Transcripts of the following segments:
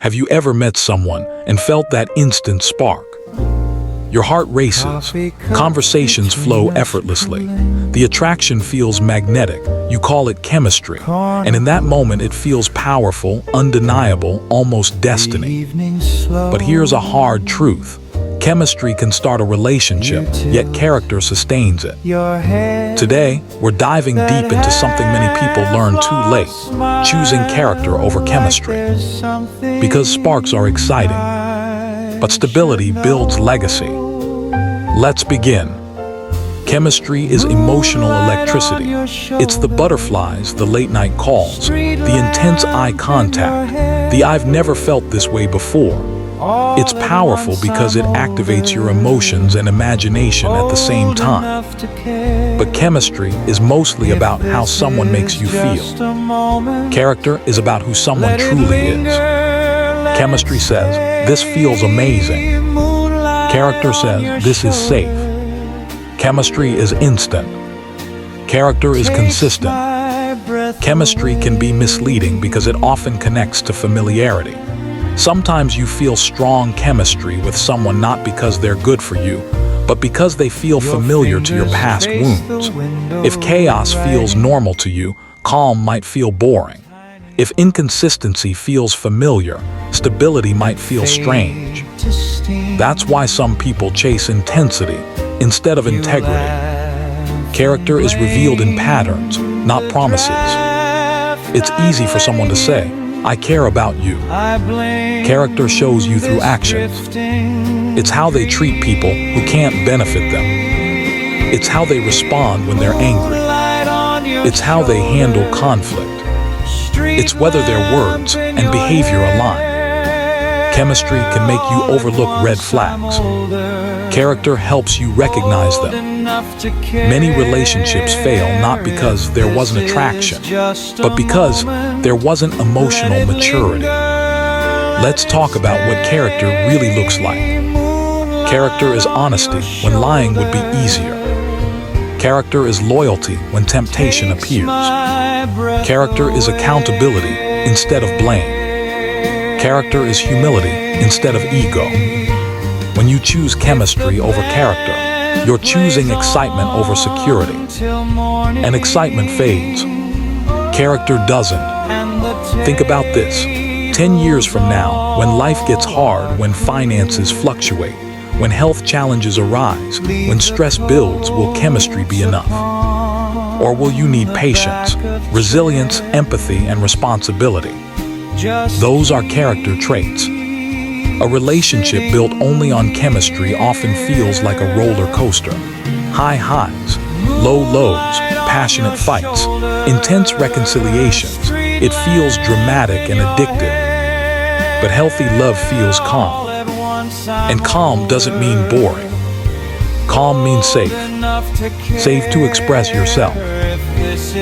Have you ever met someone and felt that instant spark? Your heart races, conversations flow effortlessly, the attraction feels magnetic, you call it chemistry, and in that moment it feels powerful, undeniable, almost destiny. But here's a hard truth. Chemistry can start a relationship, yet character sustains it. Today, we're diving deep into something many people learn too late, choosing character over chemistry. Because sparks are exciting, but stability builds legacy. Let's begin. Chemistry is emotional electricity. It's the butterflies, the late-night calls, the intense eye contact, the "I've never felt this way before." It's powerful because it activates your emotions and imagination at the same time. But chemistry is mostly about how someone makes you feel. Character is about who someone truly is. Chemistry says, "This feels amazing." Character says, "This is safe." Chemistry is instant. Character is consistent. Chemistry can be misleading because it often connects to familiarity. Sometimes you feel strong chemistry with someone not because they're good for you, but because they feel familiar to your past wounds. If chaos feels normal to you, calm might feel boring. If inconsistency feels familiar, stability might feel strange. That's why some people chase intensity instead of integrity. Character is revealed in patterns, not promises. It's easy for someone to say, "I care about you." Character shows you through actions. It's how they treat people who can't benefit them. It's how they respond when they're angry. It's how they handle conflict. It's whether their words and behavior align. Chemistry can make you overlook red flags. Character helps you recognize them. Many relationships fail not because there wasn't attraction, but because there wasn't emotional maturity. Let's talk about what character really looks like. Character is honesty when lying would be easier. Character is loyalty when temptation appears. Character is accountability instead of blame. Character is humility instead of ego. When you choose chemistry over character, you're choosing excitement over security. And excitement fades. Character doesn't. Think about this. 10 years from now, when life gets hard, when finances fluctuate, when health challenges arise, when stress builds, will chemistry be enough? Or will you need patience, resilience, empathy, and responsibility? Those are character traits. A relationship built only on chemistry often feels like a roller coaster. High highs, low lows, passionate fights, intense reconciliations. It feels dramatic and addictive. But healthy love feels calm. And calm doesn't mean boring. Calm means safe. Safe to express yourself.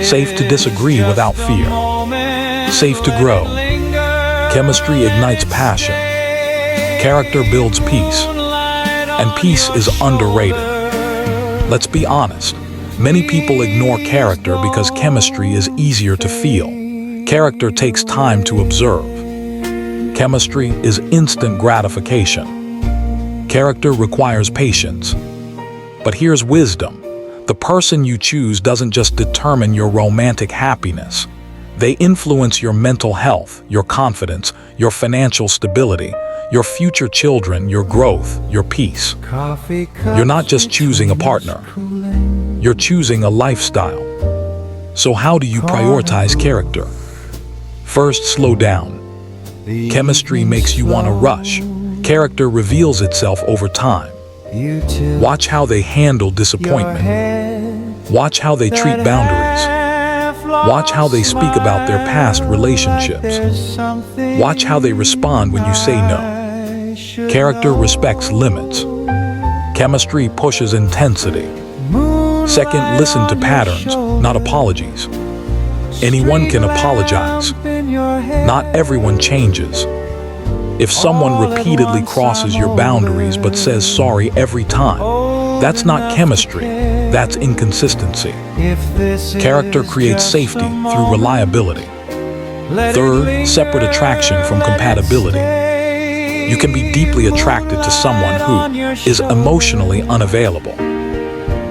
Safe to disagree without fear. Safe to grow. Chemistry ignites passion. Character builds peace. And peace is underrated. Let's be honest. Many people ignore character because chemistry is easier to feel. Character takes time to observe. Chemistry is instant gratification. Character requires patience. But here's wisdom. The person you choose doesn't just determine your romantic happiness. They influence your mental health, your confidence, your financial stability, your future children, your growth, your peace. You're not just choosing a partner. You're choosing a lifestyle. So how do you prioritize character? First, slow down. Chemistry makes you want to rush. Character reveals itself over time. Watch how they handle disappointment. Watch how they treat boundaries. Watch how they speak about their past relationships. Watch how they respond when you say no. Character respects limits. Chemistry pushes intensity. Second, listen to patterns, not apologies. Anyone can apologize. Not everyone changes. If someone repeatedly crosses your boundaries but says sorry every time, that's not chemistry, that's inconsistency. Character creates safety through reliability. Third, separate attraction from compatibility. You can be deeply attracted to someone who is emotionally unavailable.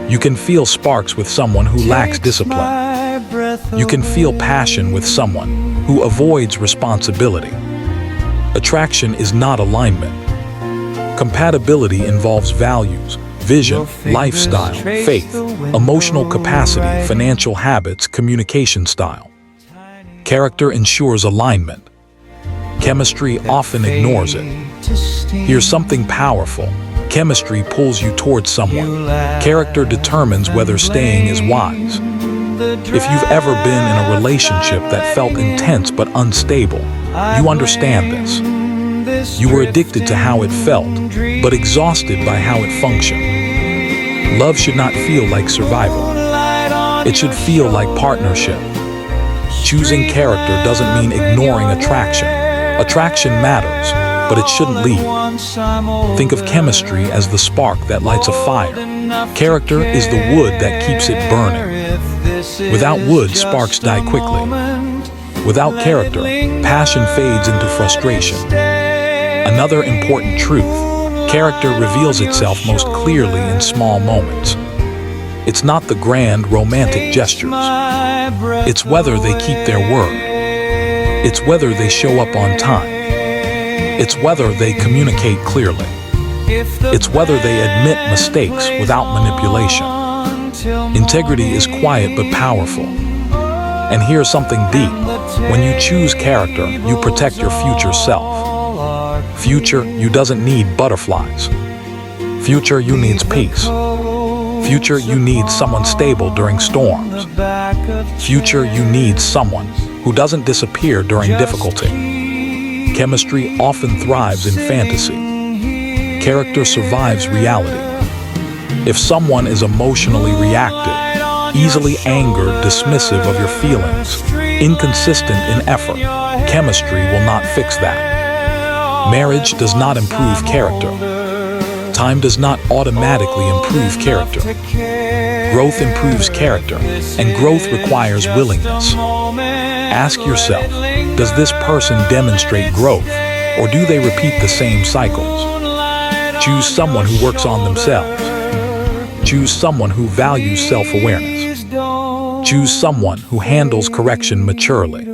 You can feel sparks with someone who lacks discipline. You can feel passion with someone who avoids responsibility. Attraction is not alignment. Compatibility involves values, vision, lifestyle, faith, emotional capacity, financial habits, communication style. Character ensures alignment. Chemistry often ignores it. Here's something powerful. Chemistry pulls you towards someone. Character determines whether staying is wise. If you've ever been in a relationship that felt intense but unstable, you understand this. You were addicted to how it felt, but exhausted by how it functioned. Love should not feel like survival. It should feel like partnership. Choosing character doesn't mean ignoring attraction. Attraction matters, but it shouldn't lead. Think of chemistry as the spark that lights a fire. Character is the wood that keeps it burning. Without wood, sparks die quickly. Without character, passion fades into frustration. Another important truth: character reveals itself most clearly in small moments. It's not the grand romantic gestures. It's whether they keep their word. It's whether they show up on time. It's whether they communicate clearly. It's whether they admit mistakes without manipulation. Integrity is quiet but powerful. And here's something deep. When you choose character, you protect your future self. Future you doesn't need butterflies. Future you needs peace. Future you need someone stable during storms. Future you need someone who doesn't disappear during difficulty. Chemistry often thrives in fantasy. Character survives reality. If someone is emotionally reactive, easily angered, dismissive of your feelings, inconsistent in effort, chemistry will not fix that. Marriage does not improve character. Time does not automatically improve character. Growth improves character, and growth requires willingness. Ask yourself, does this person demonstrate growth, or do they repeat the same cycles? Choose someone who works on themselves. Choose someone who values self-awareness. Choose someone who handles correction maturely.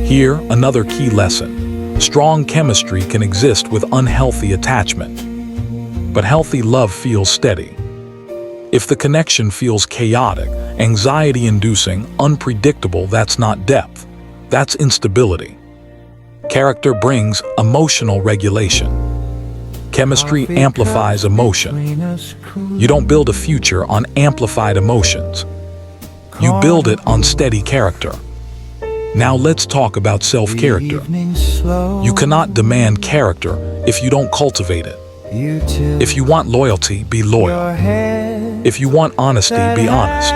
Here, another key lesson. Strong chemistry can exist with unhealthy attachment. But healthy love feels steady. If the connection feels chaotic, anxiety-inducing, unpredictable, that's not depth. That's instability. Character brings emotional regulation. Chemistry amplifies emotion. You don't build a future on amplified emotions. You build it on steady character. Now let's talk about self-character. You cannot demand character if you don't cultivate it. If you want loyalty, be loyal. If you want honesty, be honest.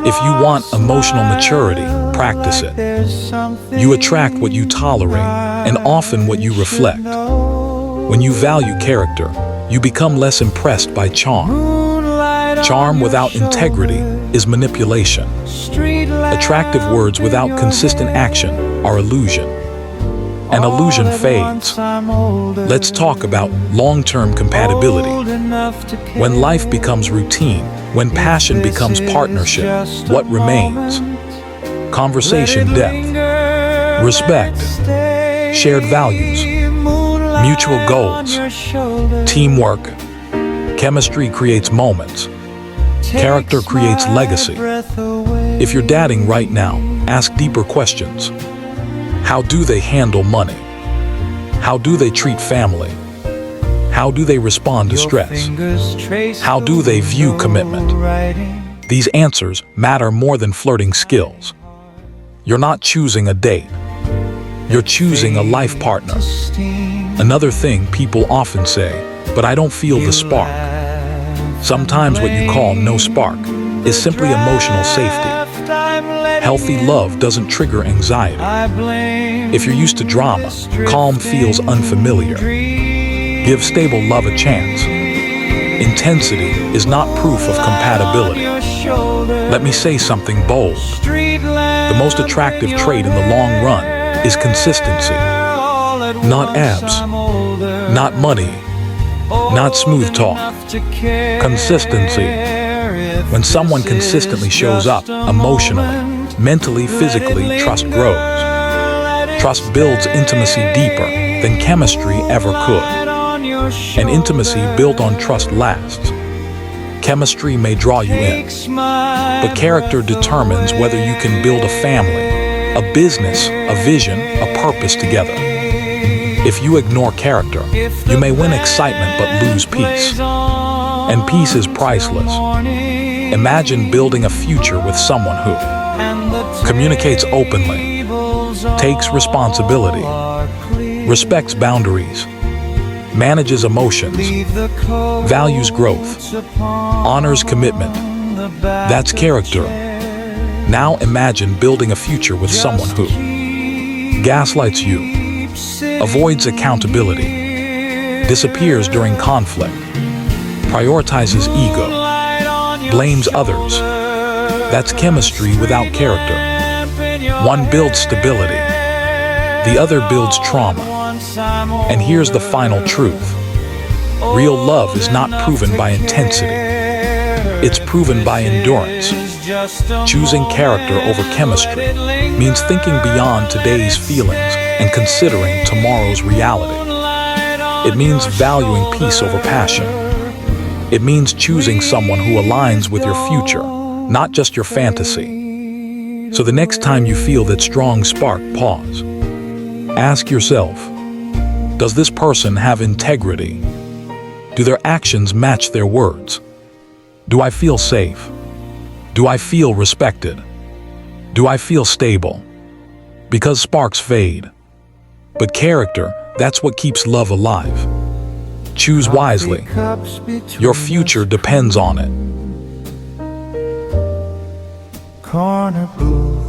If you want emotional maturity, practice it. You attract what you tolerate, and often what you reflect. When you value character, you become less impressed by charm. Charm without integrity is manipulation. Attractive words without consistent action are illusion. And illusion fades. Let's talk about long-term compatibility. When life becomes routine, when passion becomes partnership, what remains? Conversation depth, respect, shared values, mutual goals, teamwork. Chemistry creates moments. Character creates legacy. If you're dating right now, ask deeper questions. How do they handle money? How do they treat family? How do they respond to stress? How do they view commitment? These answers matter more than flirting skills. You're not choosing a date. You're choosing a life partner. Another thing people often say, but I don't feel the spark. Sometimes what you call no spark is simply emotional safety. Healthy love doesn't trigger anxiety. If you're used to drama, calm feels unfamiliar. Give stable love a chance. Intensity is not proof of compatibility. Let me say something bold. The most attractive trait in the long run is consistency. Not abs, not money, not smooth talk. Consistency. When someone consistently shows up, emotionally, mentally, physically, trust grows. Trust builds intimacy deeper than chemistry ever could. And intimacy built on trust lasts. Chemistry may draw you in, but character determines whether you can build a family, a business, a vision, a purpose together. If you ignore character, you may win excitement but lose peace. And peace is priceless. Imagine building a future with someone who communicates openly, takes responsibility, respects boundaries, manages emotions, values growth, honors commitment. That's character. Now imagine building a future with someone who gaslights you, avoids accountability, disappears during conflict, prioritizes ego, blames others. That's chemistry without character. One builds stability, the other builds trauma. And here's the final truth. Real love is not proven by intensity. It's proven by endurance. Choosing character over chemistry means thinking beyond today's feelings and considering tomorrow's reality. It means valuing peace over passion. It means choosing someone who aligns with your future, not just your fantasy. So the next time you feel that strong spark, pause. Ask yourself, does this person have integrity? Do their actions match their words? Do I feel safe? Do I feel respected? Do I feel stable? Because sparks fade. But character, that's what keeps love alive. Choose wisely. Your future depends on it. Corner booth.